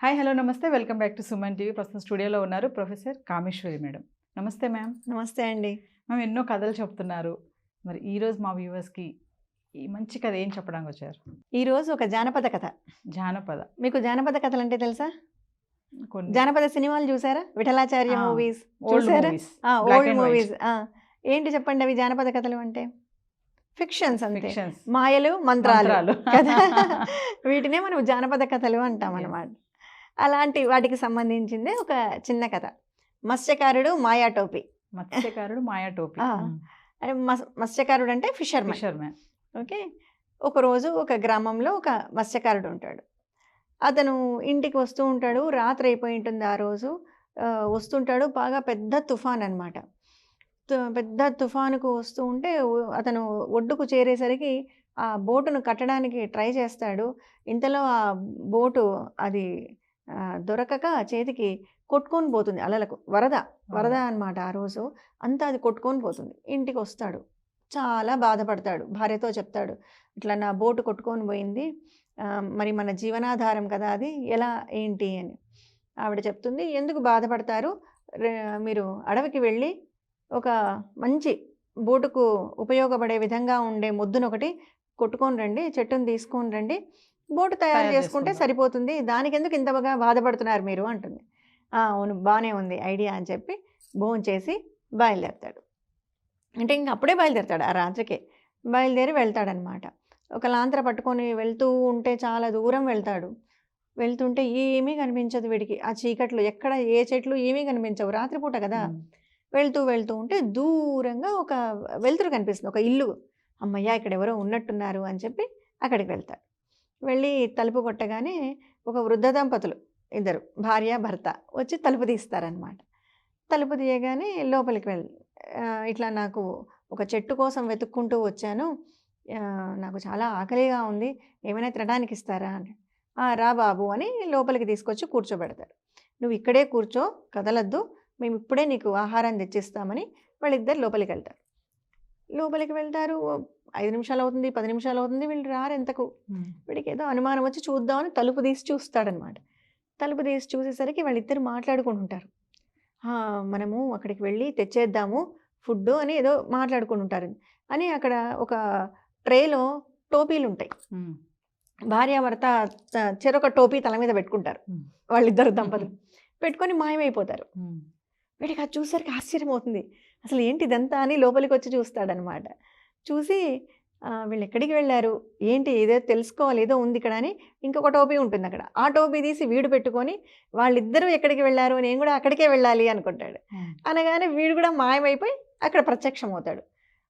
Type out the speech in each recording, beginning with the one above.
Hi hello నమస్తే welcome back to Suman TV. ప్రస్తుతం స్టూడియోలో ఉన్నారు ప్రొఫెసర్ కామేశ్వరి మేడం. నమస్తే మ్యామ్. నమస్తే అండి. మ్యామ్ ఎన్నో కథలు చెప్తున్నారు. మరి ఈరోజు మా వ్యూవర్స్కి ఈ మంచి కథ ఏం చెప్పడానికి వచ్చారు? ఈరోజు ఒక జానపద కథ. జానపద మీకు జానపద కథలంటే తెలుసా? కొన్ని జానపద సినిమాలు చూసారా? విఠలాచార్య మూవీస్ ఓల్డ్ చూసారా? Movies, old movies. ఏంటి చెప్పండి అవి జానపద కథలు అంటే? ఫిక్షన్స్ అంతే. ఫిక్షన్స్, మాయలు, మంత్రాలు మంత్రాలు కదా. వీటినే మనం జానపద కథలు అంటాం అన్నమాట. అలాంటి వాటికి సంబంధించిందే ఒక చిన్న కథ. మత్స్యకారుడు మాయా టోపీ. మత్స్యకారుడు మాయా టోపీ. అంటే మత్స్యకారుడు అంటే ఫిషర్మెన్. ఫిషర్మ్యాన్. ఓకే. ఒకరోజు ఒక గ్రామంలో ఒక మత్స్యకారుడు ఉంటాడు. అతను ఇంటికి వస్తూ ఉంటాడు. రాత్రి అయిపోయి ఉంటుంది ఆ రోజు. వస్తుంటాడు. బాగా పెద్ద తుఫాన్ అనమాట. పెద్ద తుఫానుకు వస్తూ ఉంటే అతను ఒడ్డుకు చేరేసరికి ఆ బోటును కట్టడానికి ట్రై చేస్తాడు. ఇంతలో ఆ బోటు అది దొరకక చేతికి కొట్టుకొని పోతుంది అలలకు. వరద అనమాట ఆ రోజు. అంతా అది కొట్టుకొని పోతుంది. ఇంటికి వస్తాడు. చాలా బాధపడతాడు. భార్యతో చెప్తాడు, ఇట్లా నా బోటు కొట్టుకొని పోయింది, మరి మన జీవనాధారం కదా అది, ఎలా ఏంటి అని. ఆవిడ చెప్తుంది, ఎందుకు బాధపడతారు, మీరు అడవికి వెళ్ళి ఒక మంచి బోటుకు ఉపయోగపడే విధంగా ఉండే మొద్దునొకటి కొట్టుకొని రండి, చెట్టును తీసుకొని రండి, బోటు తయారు చేసుకుంటే సరిపోతుంది, దానికి ఎందుకు ఇంతగా బాధపడుతున్నారు మీరు అంటుంది. అవును బాగానే ఉంది ఐడియా అని చెప్పి భోంచేసి బయలుదేరతాడు. అంటే ఇంక అప్పుడే బయలుదేరతాడు, ఆ రాత్రికే బయలుదేరి వెళ్తాడనమాట. ఒక లాంతర పట్టుకొని వెళ్తూ ఉంటే చాలా దూరం వెళ్తాడు. వెళ్తుంటే ఏమీ కనిపించదు వీడికి. ఆ చీకట్లు ఎక్కడ ఏ చెట్లు ఏమీ కనిపించవు, రాత్రిపూట కదా. వెళ్తూ వెళ్తూ ఉంటే దూరంగా ఒక వెలుతురు కనిపిస్తుంది, ఒక ఇల్లు. అమ్మయ్య ఇక్కడ ఎవరో ఉన్నట్టున్నారు అని చెప్పి అక్కడికి వెళ్తాడు. వెళ్ళి తలుపు కొట్టగానే ఒక వృద్ధ దంపతులు, ఇద్దరు భార్య భర్త వచ్చి తలుపు తీస్తారనమాట. తలుపు తీయగానే లోపలికి ఇట్లా నాకు ఒక చెట్టు కోసం వెతుక్కుంటూ వచ్చాను, నాకు చాలా ఆకలిగా ఉంది, ఏమైనా తినడానికి ఇస్తారా అని. రా బాబు అని లోపలికి తీసుకొచ్చి కూర్చోబెడతారు. నువ్వు ఇక్కడే కూర్చో, కదలద్దు, మేము ఇప్పుడే నీకు ఆహారం తెచ్చిస్తామని వాళ్ళిద్దరు లోపలికి వెళ్తారు. లోపలికి వెళ్తారు. 5 నిమిషాలు అవుతుంది, 10 నిమిషాలు అవుతుంది, వీళ్ళు రారు ఎంతకు. వీడికి ఏదో అనుమానం వచ్చి చూద్దామని తలుపు తీసి చూస్తాడనమాట. తలుపు తీసి చూసేసరికి వాళ్ళిద్దరు మాట్లాడుకుంటుంటారు. మనము అక్కడికి వెళ్ళి తెచ్చేద్దాము ఫుడ్ అని ఏదో మాట్లాడుకుంటుంటారు అని. అక్కడ ఒక ట్రేలో టోపీలు ఉంటాయి. భార్యాభర్త చెరొక టోపీ తల మీద పెట్టుకుంటారు వాళ్ళిద్దరు దంపతులు. పెట్టుకొని మాయమైపోతారు. వీడికి అది చూసరికి ఆశ్చర్యం అవుతుంది, అసలు ఏంటి ఇదంతా అని లోపలికి వచ్చి చూస్తాడనమాట. చూసి వీళ్ళు ఎక్కడికి వెళ్ళారు ఏంటి, ఏదో తెలుసుకోవాలి, ఏదో ఉంది ఇక్కడ అని. ఇంకొక టోపీ ఉంటుంది అక్కడ. ఆ టోపీ తీసి వీడు పెట్టుకొని వాళ్ళిద్దరూ ఎక్కడికి వెళ్ళారు, నేను కూడా అక్కడికే వెళ్ళాలి అనుకుంటాడు. అనగానే వీడు కూడా మాయమైపోయి అక్కడ ప్రత్యక్షం అవుతాడు.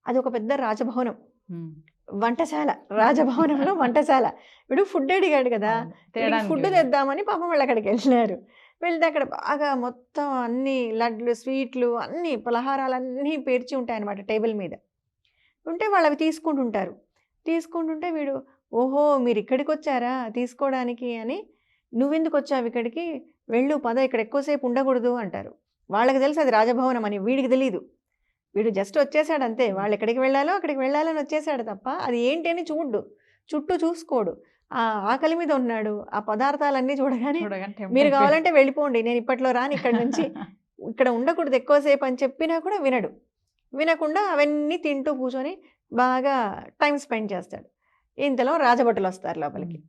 అది ఒక పెద్ద రాజభవనం, వంటశాల. రాజభవనంలో వంటశాల. వీడు ఫుడ్ అడిగాడు కదా, ఫుడ్ తెద్దామని పాపం వాళ్ళు అక్కడికి వెళ్ళారు. వెళ్తే అక్కడ బాగా మొత్తం అన్ని లడ్లు, స్వీట్లు, అన్ని పలహారాలన్నీ పేర్చి ఉంటాయన్నమాట టేబుల్ మీద. ఉంటే వాళ్ళు అవి తీసుకుంటుంటారు. తీసుకుంటుంటే వీడు, ఓహో మీరు ఇక్కడికి వచ్చారా తీసుకోవడానికి అని, నువ్వెందుకు వచ్చావు ఇక్కడికి, వెళ్ళు పద, ఇక్కడ ఎక్కువసేపు ఉండకూడదు అంటారు. వాళ్ళకి తెలుసు అది రాజభవనం అని, వీడికి తెలీదు. వీడు జస్ట్ వచ్చేసాడు అంతే. వాళ్ళు ఎక్కడికి వెళ్ళాలో అక్కడికి వెళ్ళాలని వచ్చేసాడు తప్ప అది ఏంటి అని చూడ్డు, చుట్టూ చూసుకోడు. ఆకలి మీద ఉన్నాడు. ఆ పదార్థాలన్నీ చూడగానే మీరు కావాలంటే వెళ్ళిపోండి, నేను ఇప్పట్లో రాను ఇక్కడి నుంచి, ఇక్కడ ఉండకూడదు ఎక్కువసేపు అని చెప్పినా కూడా వినడు. వినకుండా అవన్నీ తింటూ కూర్చొని బాగా టైం స్పెండ్ చేస్తాడు. ఇంతలో రాజభటులు వస్తారు లోపలికి.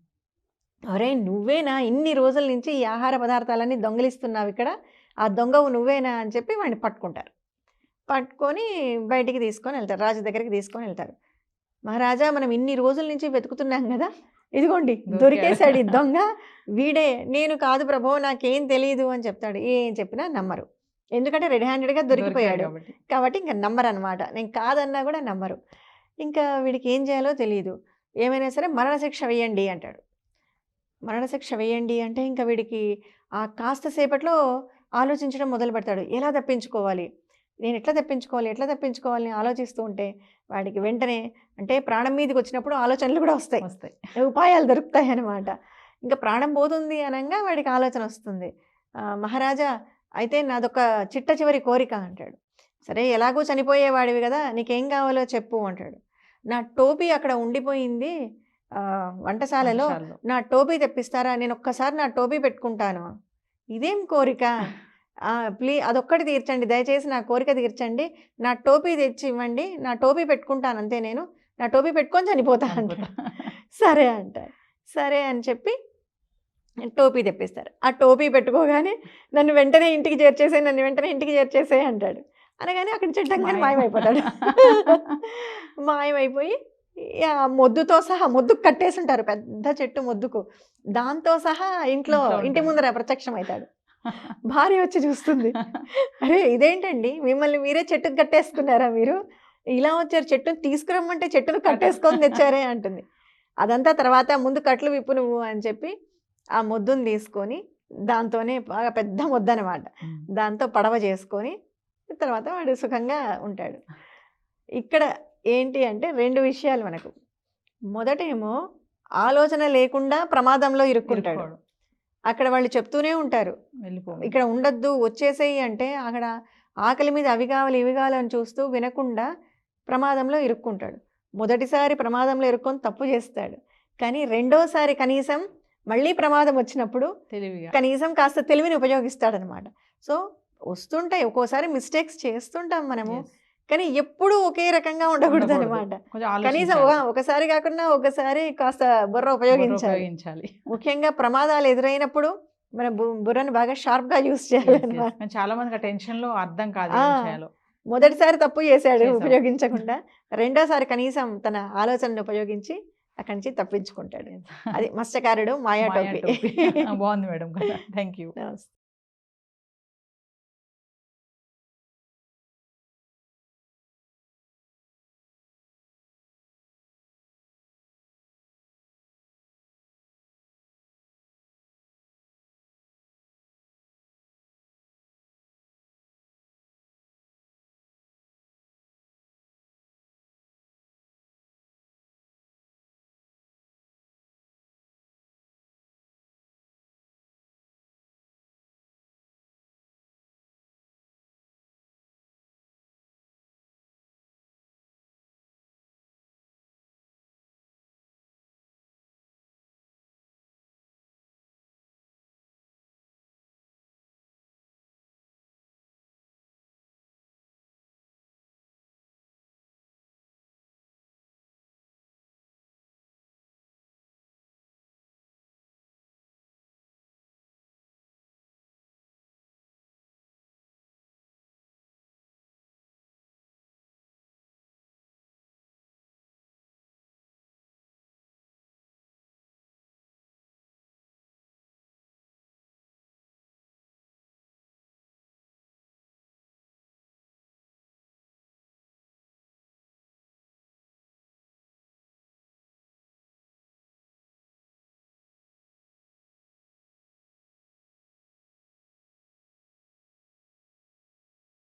అరే నువ్వేనా ఇన్ని రోజుల నుంచి ఈ ఆహార పదార్థాలన్నీ దొంగిలిస్తున్నావు ఇక్కడ, ఆ దొంగవు నువ్వేనా అని చెప్పి వాడిని పట్టుకుంటారు. పట్టుకొని బయటికి తీసుకొని వెళ్తారు, రాజు దగ్గరికి తీసుకొని వెళ్తారు. మహారాజా మనం ఇన్ని రోజుల నుంచి వెతుకుతున్నాం కదా, ఇదిగోండి దొరికేశాడు ఈ దొంగ, వీడే. నేను కాదు ప్రభో నాకేం తెలియదు అని చెప్తాడు. ఏం చెప్పినా నమ్మరు, ఎందుకంటే రెడీ హ్యాండెడ్గా దొరికిపోయాడు కాబట్టి ఇంకా నమ్మరు అనమాట. నేను కాదన్నా కూడా నమ్మరు. ఇంకా వీడికి ఏం చేయాలో తెలియదు. ఏమైనా సరే మరణశిక్ష వేయండి అంటాడు. మరణశిక్ష వేయండి అంటే ఇంకా వీడికి ఆ కాస్త సేపట్లో ఆలోచించడం మొదలు పెడతాడు. ఎలా తప్పించుకోవాలి, నేను ఎట్లా తప్పించుకోవాలని ఆలోచిస్తూ ఉంటే వాడికి వెంటనే, అంటే ప్రాణం మీదకి వచ్చినప్పుడు ఆలోచనలు కూడా వస్తాయి, ఉపాయాలు దొరుకుతాయి అన్నమాట. ఇంకా ప్రాణం పోతుంది అనగా వాడికి ఆలోచన వస్తుంది. మహారాజా అయితే నాదొక చిట్ట చివరి కోరిక అంటాడు. సరే ఎలాగో చనిపోయేవాడివి కదా, నీకేం కావాలో చెప్పు అంటాడు. నా టోపీ అక్కడ ఉండిపోయింది, వంటశాలలో వంటశాలలో. నా టోపీ తెప్పిస్తారా, నేను ఒక్కసారి నా టోపీ పెట్టుకుంటాను. ఇదేం కోరిక, అదొక్కటి తీర్చండి, దయచేసి నా కోరిక తీర్చండి, నా టోపీ తెచ్చి ఇవ్వండి, నా టోపీ పెట్టుకుంటాను అంతే, నేను నా టోపీ పెట్టుకొని చనిపోతా అంటాడు. సరే అంటారు. సరే అని చెప్పి టోపీ తెప్పిస్తారు. ఆ టోపీ పెట్టుకోగానే నన్ను వెంటనే ఇంటికి చేర్చేసే అంటాడు. అనగానే అక్కడి నుంచి డంగని మాయమైపోతాడు. మాయమైపోయి ఆ మొద్దుతో సహా, మొద్దుకు కట్టేసి ఉంటారు పెద్ద చెట్టు మొద్దుకు, దాంతో సహా ఇంటి ఉంటాడు. ముందర ప్రత్యక్షమవుతాడు. భార్య వచ్చి చూస్తుంది, అరే ఇదేంటండి, మిమ్మల్ని మీరే చెట్టుకు కట్టేసుకున్నారా, మీరు ఇలా వచ్చారు, చెట్టును తీసుకురమ్మంటే చెట్టును కట్టేసుకొని తెచ్చారే అంటుంది. అదంతా తర్వాత, ముందు కట్లు విప్పు నువ్వు అని చెప్పి ఆ మొద్దును తీసుకొని, దాంతోనే బాగా పెద్ద మొద్దు అనమాట, దాంతో పడవ చేసుకొని తర్వాత వాడు సుఖంగా ఉంటాడు. ఇక్కడ ఏంటి అంటే 2 విషయాలు మనకు. మొదటేమో ఆలోచన లేకుండా ప్రమాదంలో ఇరుక్కుంటాడు. ఇరుక్కోడు. అక్కడ వాళ్ళు చెప్తూనే ఉంటారు, వెళ్ళిపోమని. ఇక్కడ ఉండొద్దు, వచ్చేసేయి అంటే, అక్కడ ఆకలి మీద అవి కావాలి ఇవి కావాలి అని చూస్తూ వినకుండా ప్రమాదంలో ఇరుక్కుంటాడు. మొదటిసారి ప్రమాదంలో ఇరుక్కొని తప్పు చేస్తాడు, కానీ రెండోసారి కనీసం మళ్ళీ ప్రమాదం వచ్చినప్పుడు తెలివిగా. కనీసం కాస్త తెలివిని ఉపయోగిస్తాడనమాట. సో వస్తుంటాయి, ఒక్కోసారి మిస్టేక్స్ చేస్తుంటాం మనము, Yes. కానీ ఎప్పుడూ ఒకే రకంగా ఉండకూడదు అనమాట. కొంచెం కనీసం ఆలోచించాలి. ఒకసారి కాకుండా ఒకసారి కాస్త బుర్ర ఉపయోగించాలి. ఉపయోగించాలి. ముఖ్యంగా ప్రమాదాలు ఎదురైనప్పుడు మన బుర్రని బాగా షార్ప్ గా యూస్ Yes, చేయాలి yes. అనమాట. కానీ చాలా మందికి ఆ టెన్షన్ లో అర్థం కాదు ఆ. ఏం చేయాలో. మొదటిసారి తప్పు చేశాడు చేశాం. ఉపయోగించకుండా, రెండోసారి కనీసం తన ఆలోచనను ఉపయోగించి అక్కడి నుంచి తప్పించుకుంటాడు. అది మత్స్యకారుడు మాయా మాయా టోపీ. టోపీ. బాగుంది మేడం కదా. Thank you. నమస్తే.